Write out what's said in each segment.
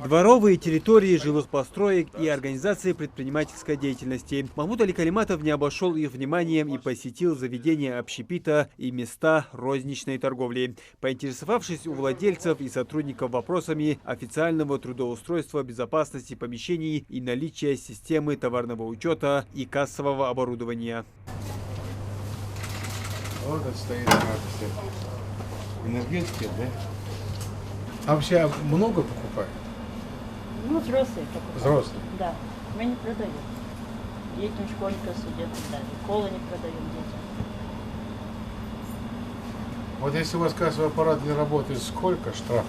Дворовые территории жилых построек и организации предпринимательской деятельности. Махмуд Али Калиматов не обошел их вниманием и посетил заведения общепита и места розничной торговли. Поинтересовавшись у владельцев и сотрудников вопросами официального трудоустройства, безопасности помещений и наличия системы товарного учета и кассового оборудования. Вот это стоит энергетики, да? А вообще много покупают? Ну, взрослые покупают. Взрослые? Да. Мы не продаем. Детям, школьникам, студентам, да. Колы не продаем детям. Вот если у вас кассовый аппарат не работает, сколько штраф?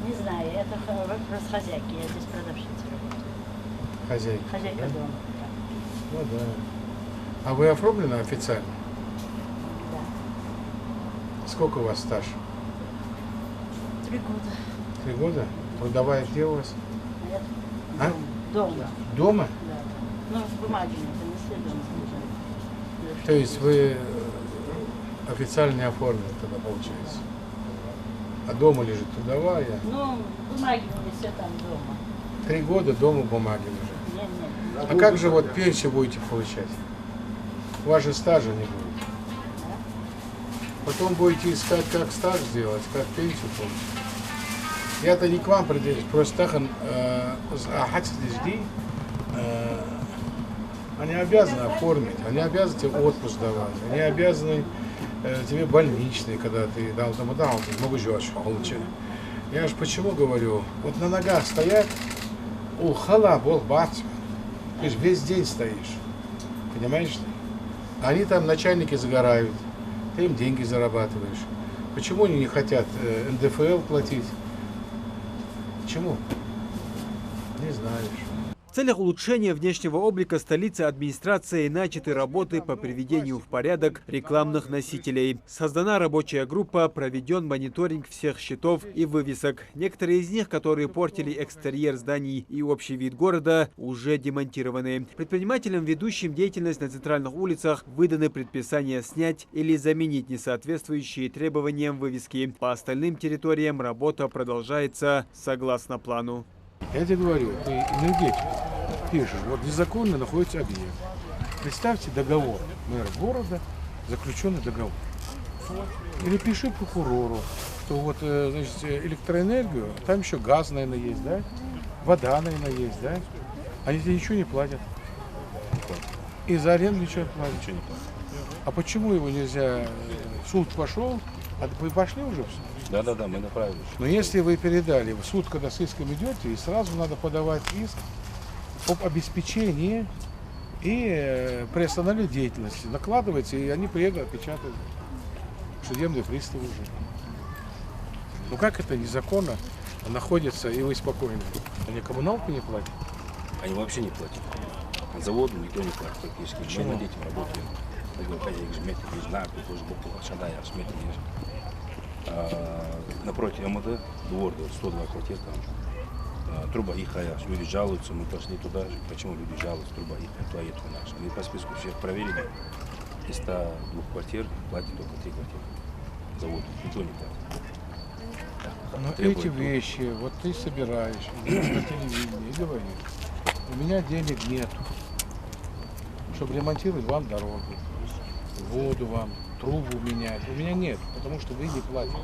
Не знаю, это вопрос хозяйки. Я здесь продавщицей работаю. Хозяйка? Хозяйка да? дома. Ну да. А вы оформлены официально? Да. Сколько у вас стаж? 3 года. 3 года? Трудовая где у вас? Нет. А? Дома. Дома? Да. Ну, с бумаги не принесли, дома снижали. То есть вы официально не оформлены тогда, получается? А дома лежит трудовая? Ну, бумаги не все там дома. 3 года дома бумаги лежат. Нет. А как же вот пенсию будете получать? У вас же стажа не будет. Да? Потом будете искать, как стаж сделать, как пенсию получить. Я-то не к вам придерживаюсь, просто так они обязаны оформить, они обязаны тебе отпуск давать, они обязаны тебе больничные, когда ты дал, ты много живешь, получай. Я же почему говорю, вот на ногах стоят, хала, бог бать, ты же весь день стоишь, понимаешь? Они там, начальники, загорают, ты им деньги зарабатываешь. Почему они не хотят НДФЛ платить? Почему? Не знаешь. В целях улучшения внешнего облика столицы администрацией начаты работы по приведению в порядок рекламных носителей. Создана рабочая группа, проведен мониторинг всех щитов и вывесок. Некоторые из них, которые портили экстерьер зданий и общий вид города, уже демонтированы. Предпринимателям, ведущим деятельность на центральных улицах, выданы предписания снять или заменить несоответствующие требованиям вывески. По остальным территориям работа продолжается согласно плану. Я тебе говорю, ты энергетик пишешь, вот незаконно находится объект. Представьте договор мэра города, заключенный договор. Или пиши прокурору, что вот, значит, электроэнергию, там еще газ, наверное, есть, да? Вода, наверное, есть, да? Они тебе ничего не платят. И за аренду ничего не платят. Ничего не платят. А почему его нельзя? Суд пошел, а вы пошли уже в суд? Да, мы направились. Но если вы передали в суд, когда с иском идете, и сразу надо подавать иск об обеспечении и приостановлении деятельности. Накладывается, и они приедут, отпечатают. Судебные приставы уже. Ну как это незаконно находится, и вы спокойны? Они коммуналку не платят? Они вообще не платят. Заводу никто не платит практически. Почему? Мы над этим работаем. Не знаю, кто тоже был, напротив МВД, двор, 102 квартир там, труба ихая, люди жалуются, мы пошли туда, почему люди жалуются, труба ихая, туалет наш. Мы по списку всех проверили, из 102 квартир платят только 3 квартиры. Завод никто не платит. Но эти вещи, вот ты собираешь, идешь на телевидении и говоришь, у меня денег нету, чтобы ремонтировать вам дорогу, воду вам, трубу менять. У меня нет, потому что вы не платите.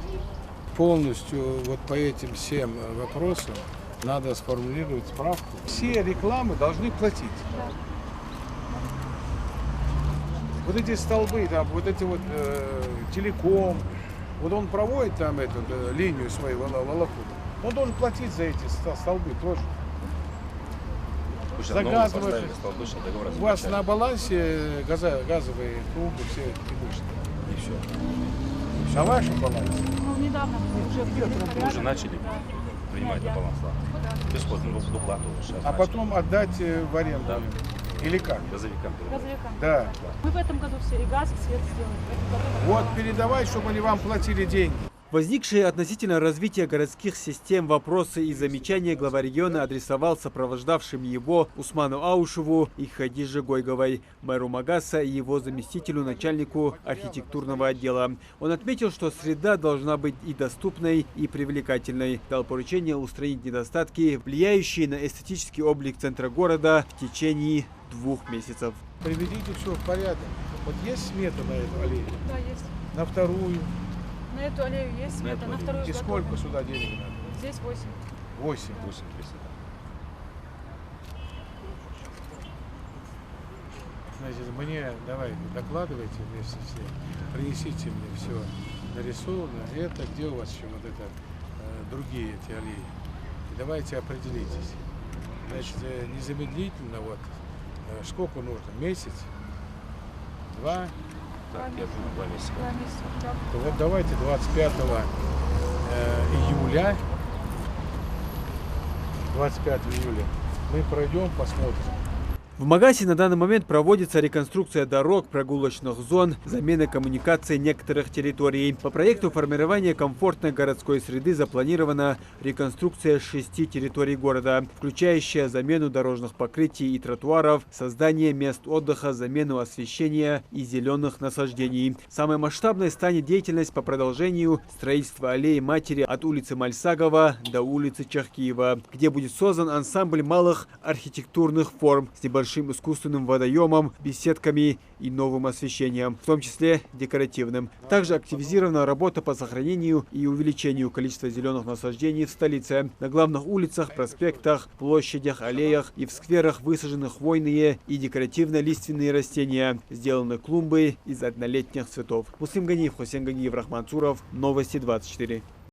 Полностью вот по этим всем вопросам надо сформулировать справку. Все рекламы должны платить. Вот эти столбы, там, вот эти вот телеком, вот он проводит там эту линию свою волоку, он должен платить за эти столбы тоже. Загадываешь. У вас на балансе газовые трубы все вышли. И все. На вашем балансе? Ну, недавно Мы уже начали принимать на баланс. Бесплатно, доплату. А потом отдать в аренду? Да. Или как? Газовикам. газовикам. Да. Мы в этом году все и газ, и свет сделали. В этом году Вот передавай, чтобы они вам платили деньги. Возникшие относительно развития городских систем вопросы и замечания глава региона адресовал сопровождавшим его Усману Аушеву и Хадиже Гойговой, мэру Магаса и его заместителю начальнику архитектурного отдела. Он отметил, что среда должна быть и доступной, и привлекательной. Дал поручение устранить недостатки, влияющие на эстетический облик центра города в течение 2 месяцев. Приведите все в порядок. Вот есть смета на эту аллею? Да, есть. На вторую? На эту аллею есть смета, на вторую И готовы. сколько сюда денег надо? Здесь 8. 8. 8 300. Значит, мне давайте докладывайте вместе все, принесите мне все нарисовано. Это где у вас еще вот это другие эти аллеи? И давайте определитесь. Значит, незамедлительно вот сколько нужно? Месяц? 2? Так, я думаю, 2 месяца. 2 месяца. Да. То вот давайте 25 июля, 25 июля мы пройдем, посмотрим. В Магасе на данный момент проводится реконструкция дорог, прогулочных зон, замена коммуникаций некоторых территорий. По проекту формирования комфортной городской среды запланирована реконструкция 6 территорий города, включающая замену дорожных покрытий и тротуаров, создание мест отдыха, замену освещения и зеленых насаждений. Самой масштабной станет деятельность по продолжению строительства аллеи Матери от улицы Мальсагова до улицы Чахкиева, где будет создан ансамбль малых архитектурных форм с небольшим искусственным водоемом, беседками и новым освещением, в том числе декоративным. Также активизирована работа по сохранению и увеличению количества зеленых насаждений в столице. На главных улицах, проспектах, площадях, аллеях и в скверах высажены хвойные и декоративно-лиственные растения. Сделаны клумбы из однолетних цветов. Муслим Ганиев, Хусейн Гагиев, Рахман Цуров. Новости 24.